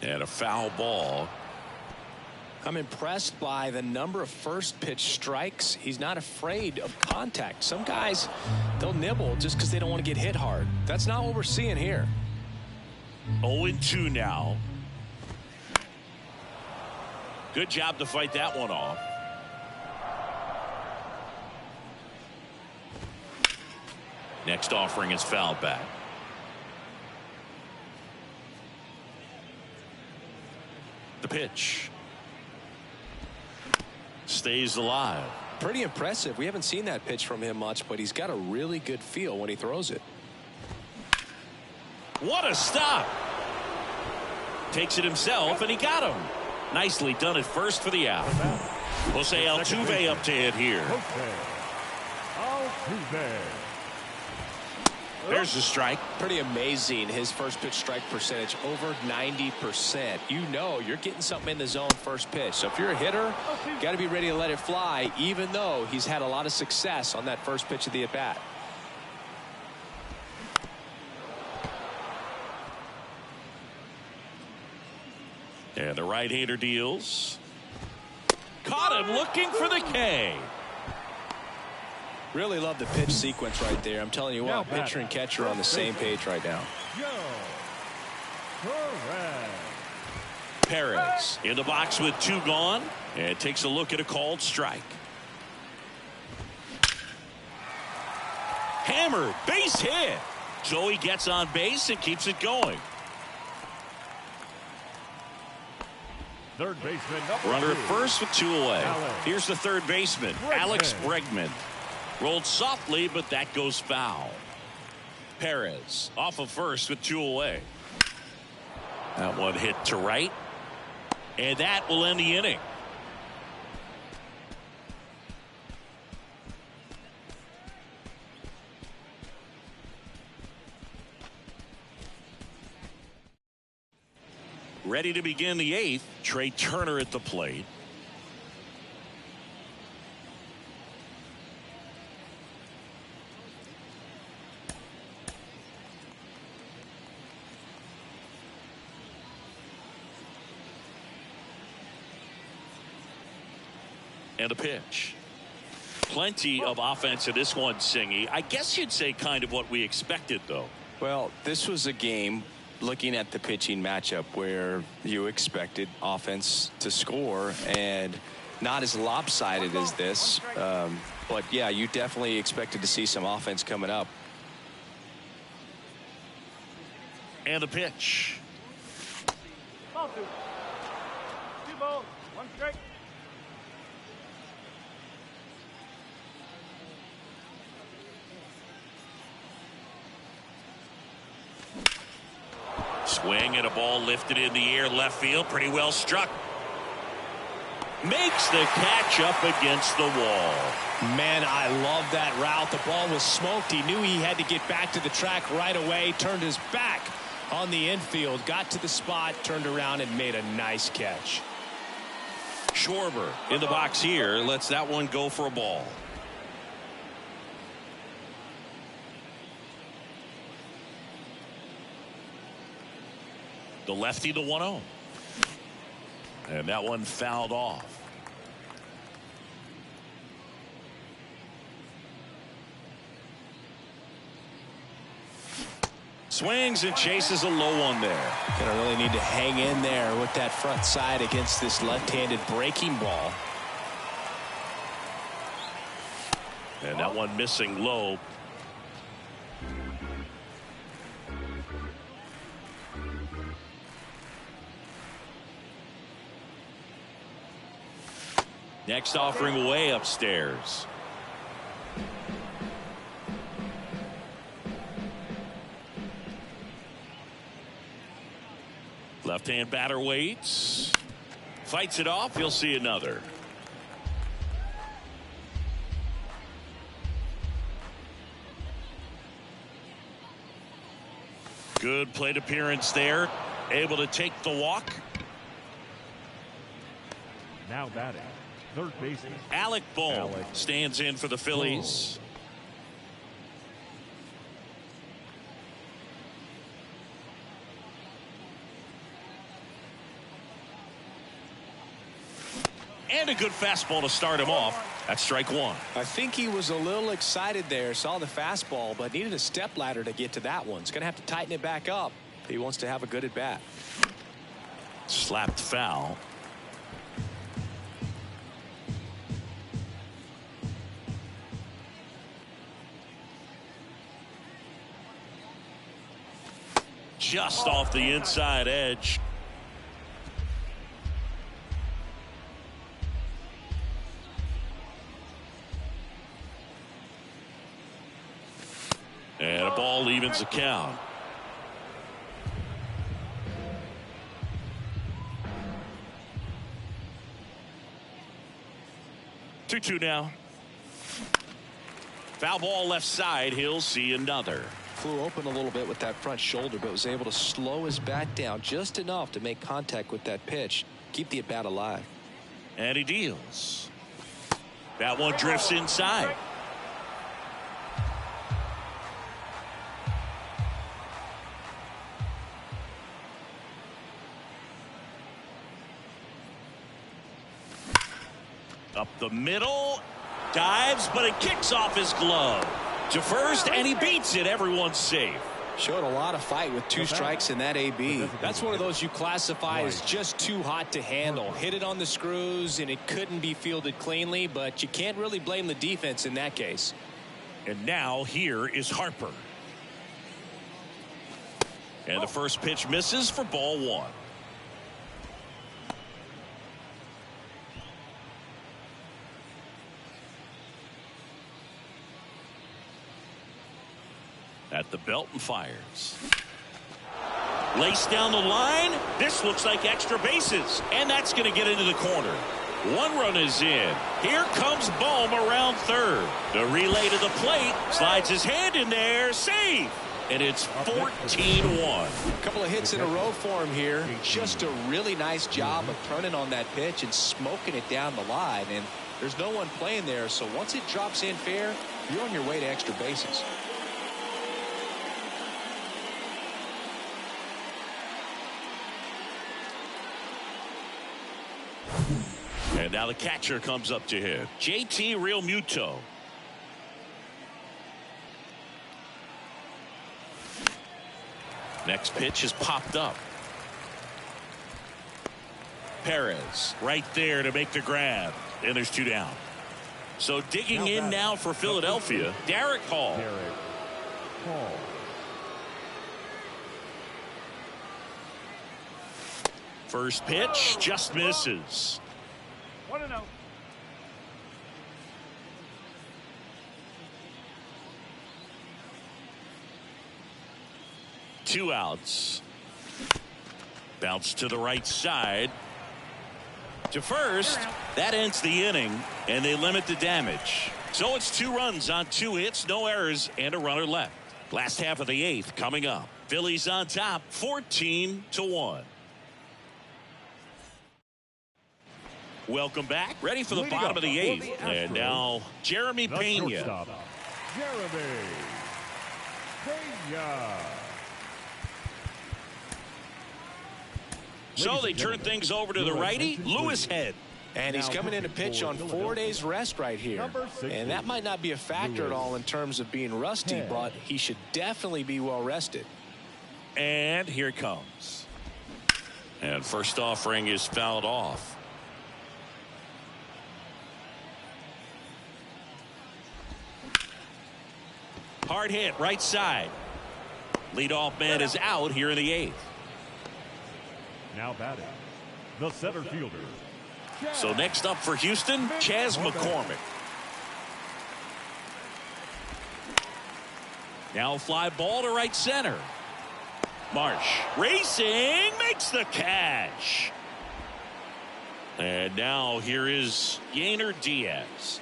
And a foul ball. I'm impressed by the number of first pitch strikes. He's not afraid of contact. Some guys, they'll nibble just because they don't want to get hit hard. That's not what we're seeing here. 0-2 now. Good job to fight that one off. Next offering is fouled back. The pitch. Stays alive. Pretty impressive. We haven't seen that pitch from him much, but he's got a really good feel when he throws it. What a stop. Takes it himself, and he got him. Nicely done at first for the out. Jose Altuve up to hit here. Altuve. There's the strike. Pretty amazing. His first pitch strike percentage over 90%. You know you're getting something in the zone first pitch. So if you're a hitter, you got to be ready to let it fly, even though he's had a lot of success on that first pitch of the at-bat. And the right-hander deals. Caught him looking for the K. Really love the pitch sequence right there. I'm telling you what, pitcher and catcher are on the same page right now. Perez in the box with 2 gone, and takes a look at a called strike. Hammered, base hit. So he gets on base and keeps it going. Third baseman, Runner at first with 2 away. Here's the third baseman, Alex Bregman. Rolled softly, but that goes foul. Perez off of first with 2 away. That one hit to right. And that will end the inning. Ready to begin the 8th. Trey Turner at the plate. And the pitch. Plenty of offense in this one, Singy. I guess you'd say kind of what we expected, though. Well, this was a game, looking at the pitching matchup, where you expected offense to score, and not as lopsided as this. But yeah, you definitely expected to see some offense coming up. And the pitch. Ball two. Two balls. One strike. Swing and a ball lifted in the air left field. Pretty well struck. Makes the catch up against the wall. Man, I love that route. The ball was smoked. He knew he had to get back to the track right away. Turned his back on the infield. Got to the spot. Turned around and made a nice catch. Schwarber in the box here. Lets that one go for a ball. The lefty, the 1-0. And that one fouled off. Swings and chases a low one there. Gonna really need to hang in there with that front side against this left-handed breaking ball. And that one missing low. Next offering way upstairs. Left-hand batter waits. Fights it off. You'll see another. Good plate appearance there. Able to take the walk. Now batting, third baseman Alec Bohm stands in for the Phillies. And a good fastball to start him off. That's strike one. I think he was a little excited there. Saw the fastball, but needed a step ladder to get to that one. He's going to have to tighten it back up if he wants to have a good at bat. Slapped foul. Just off the inside edge. And a ball evens the count. Two now. Foul ball left side. He'll see another. Flew open a little bit with that front shoulder, but was able to slow his bat down just enough to make contact with that pitch. Keep the at bat alive. And he deals. That one drifts inside. Up the middle, dives, but it kicks off his glove to first, and he beats it. Everyone's safe. Showed a lot of fight with 2 strikes in that AB. That's one of those you classify as just too hot to handle. Hit it on the screws, and it couldn't be fielded cleanly, but you can't really blame the defense in that case. And now here is Harper. And the first pitch misses for ball one. At the belt and fires. Laced down the line. This looks like extra bases. And that's going to get into the corner. 1 run is in. Here comes Bohm around third. The relay to the plate. Slides his hand in there. Save. And it's 14-1. A couple of hits in a row for him here. Just a really nice job of turning on that pitch and smoking it down the line. And there's no one playing there. So once it drops in fair, you're on your way to extra bases. now the catcher comes up to hit. JT Realmuto. Next pitch is popped up. Perez right there to make the grab. And there's 2 down. So digging in now for Philadelphia, Derek Hall. First pitch just misses. 1-0. Two outs. Bounce to the right side. To first. That ends the inning, and they limit the damage. So it's 2 runs on 2 hits, no errors, and a runner left. Last half of the 8th coming up. Phillies on top, 14-1. Welcome back. Ready for the bottom of the 8th. And now Jeremy Pena. Jeremy Pena. So they turn things over to the righty, Lewis Head. And he's coming in to pitch on 4 days rest right here. And that might not be a factor at all in terms of being rusty, but he should definitely be well rested. And here it comes. And first offering is fouled off. Hard hit right side. Leadoff man is out here in the 8th. Now batting, the center fielder. So next up for Houston, Chas McCormick. Now fly ball to right center. Marsh racing, makes the catch. And now here is Yainer Diaz.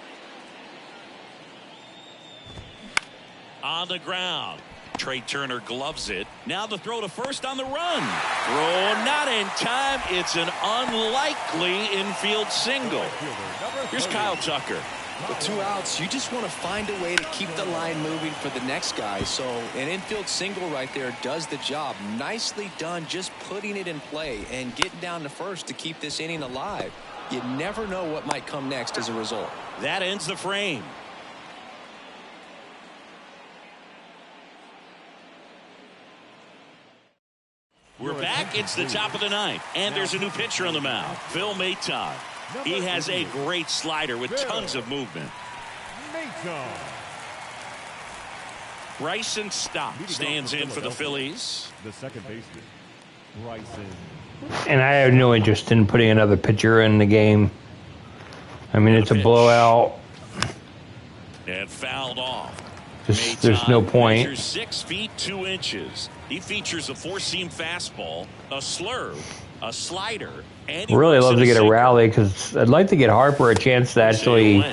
On the ground. Trey Turner gloves it. Now the throw to first on the run. Throw not in time. It's an unlikely infield single. Here's Kyle Tucker. With 2 outs, you just want to find a way to keep the line moving for the next guy. So an infield single right there does the job. Nicely done, just putting it in play and getting down to first to keep this inning alive. You never know what might come next as a result. That ends the frame. We're back. It's the top of the 9th. And there's a new pitcher on the mound, Phil Maton. He has a great slider with tons of movement. Bryson Stott stands in for the Phillies. The second baseman, Bryson. And I have no interest in putting another pitcher in the game. I mean, it's a blowout. And fouled off. There's no point. Measures 6 feet 2 inches. He features a 4-seam fastball, a slurve, a slider, and he Really love to get a sinker. rally because I'd like to get Harper a chance to actually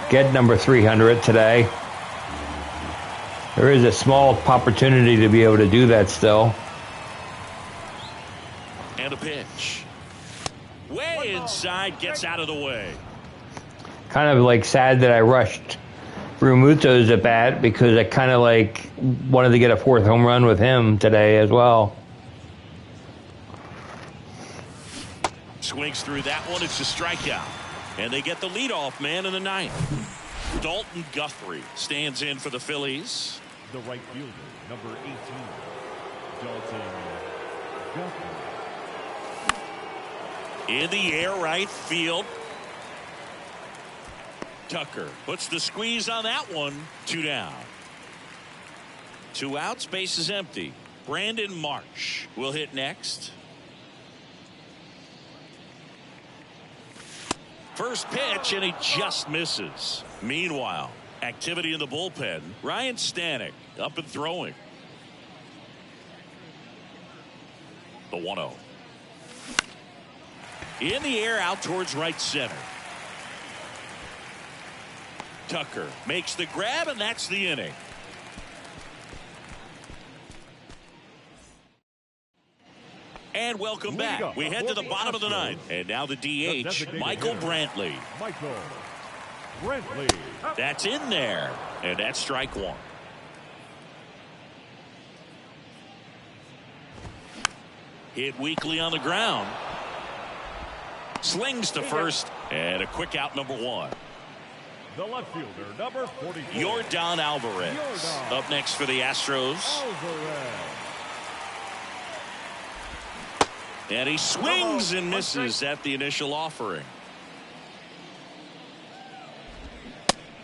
get number 300 today. There is a small opportunity to be able to do that still. And a pitch. Way inside, gets out of the way. Kind of like sad that I rushed Realmuto's at bat because I kind of like wanted to get a 4th home run with him today as well. Swings through that one. It's a strikeout. And they get the leadoff man in the 9th. Dalton Guthrie stands in for the Phillies. The right fielder, number 18, Dalton Guthrie. In the air, right field. Tucker puts the squeeze on that one. 2 down. 2 outs, base is empty. Brandon Marsh will hit next. First pitch, and he just misses. Meanwhile, activity in the bullpen. Ryan Stanek up and throwing. The 1-0. In the air, out towards right center. Tucker makes the grab, and that's the inning. And welcome back. We head to the bottom of the 9th. And now the DH, Michael Brantley. Michael Brantley. That's in there. And that's strike 1. Hit weakly on the ground. Slings to first, And a quick out, number 1. The left fielder, number 44. Yordan Alvarez. Up next for the Astros. Alvarez. And he swings and misses at the initial offering.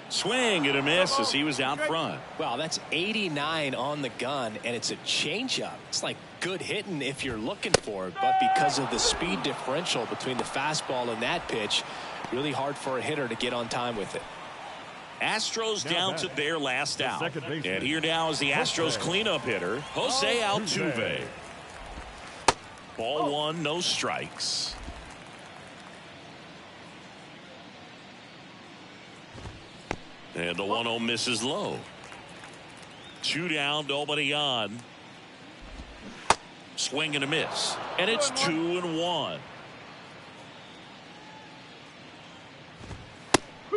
Swing and a miss as he was out front. Well, that's 89 on the gun, and it's a changeup. It's like good hitting if you're looking for it, but because of the speed differential between the fastball and that pitch, really hard for a hitter to get on time with it. Astros down to their last out. And here now is the Astros cleanup hitter, Jose Altuve. Ball 1, no strikes. And the 1-0 misses low. 2 down, nobody on. Swing and a miss. And it's 2-1.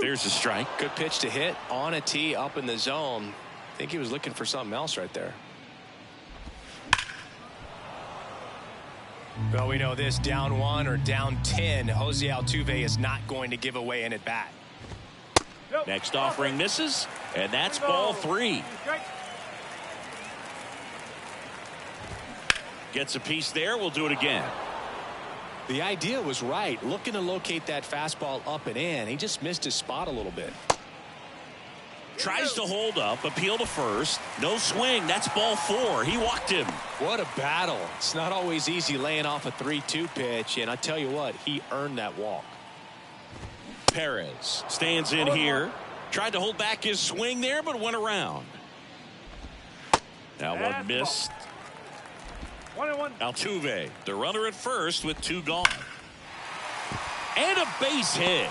There's a strike. Good pitch to hit on a tee up in the zone. I think he was looking for something else right there. Well, we know this, down 1 or down 10, Jose Altuve is not going to give away an at-bat. Next offering misses, and that's ball 3. Gets a piece there. We'll do it again. The idea was right, looking to locate that fastball up and in. He just missed his spot a little bit. Tries to hold up, appeal to first. No swing. That's ball 4. He walked him. What a battle. It's not always easy laying off a 3-2 pitch, and I tell you what, he earned that walk. Perez stands in here. Tried to hold back his swing there, but went around. Now one missed. 1-1. Altuve, the runner at first with 2 gone. And a base hit.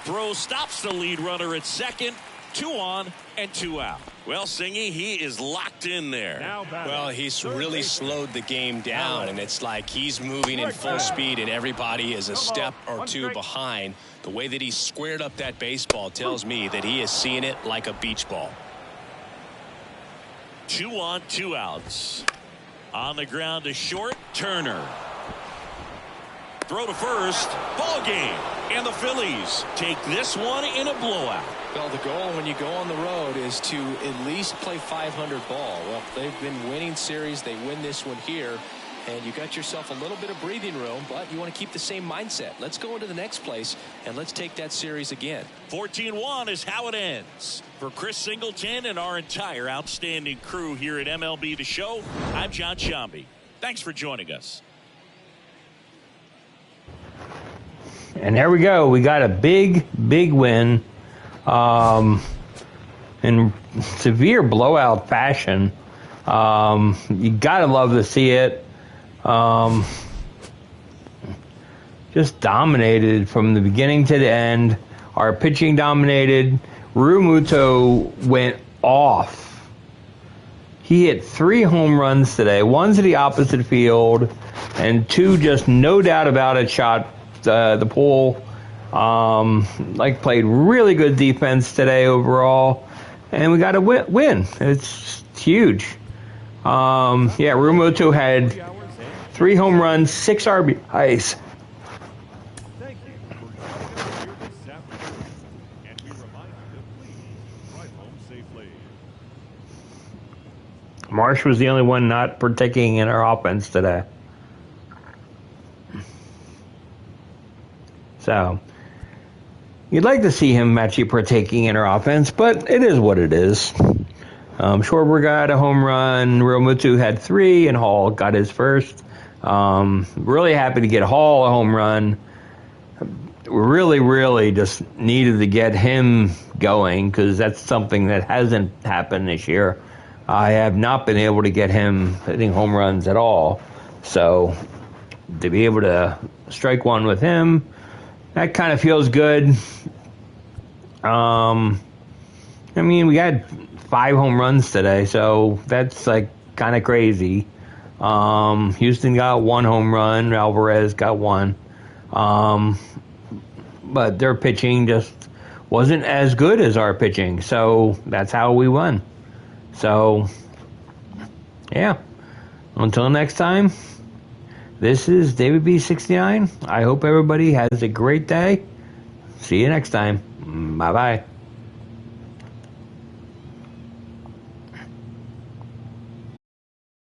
Throw stops the lead runner at second. 2 on and 2 out. Well, Singy, he is locked in there. Well, he's really slowed the game down, and it's like he's moving in full speed, and everybody is a step or 2 behind. The way that he squared up that baseball tells me that he is seeing it like a beach ball. 2 on, 2 outs. On the ground to short, Turner. Throw to first, ball game. And the Phillies take this one in a blowout. Well, the goal when you go on the road is to at least play 500 ball. Well, they've been winning series. They win this one here, and you got yourself a little bit of breathing room, but you want to keep the same mindset. Let's go into the next place, and let's take that series again. 14-1 is how it ends. For Chris Singleton and our entire outstanding crew here at MLB The Show, I'm John Shambi. Thanks for joining us. And there we go. We got a big win in severe blowout fashion. You got to love to see it. Just dominated from the beginning to the end. Our pitching dominated. Realmuto went off. He hit 3 home runs today. 1 to the opposite field, and 2 just no doubt about it shot the pool. Played really good defense today overall, and we got a win. It's huge. Realmuto had 3 home runs, 6 RBIs. Thank you for joining us here this afternoon. And we remind you to please drive home safely. Marsh was the only one not partaking in our offense today. So, you'd like to see him actually partaking in our offense, but it is what it is. Schwarber got a home run, Realmuto had 3, and Hall got his first. Really happy to get Hall a home run. Really just needed to get him going, because that's something that hasn't happened this year. I have not been able to get him hitting home runs at all. So, to be able to strike one with him, that kind of feels good. We had 5 home runs today, so that's kind of crazy. Houston got 1 home run. Alvarez got 1. But their pitching just wasn't as good as our pitching, so that's how we won. So, yeah. Until next time, This is David B69. I hope everybody has a great day. See you next time. Bye-bye.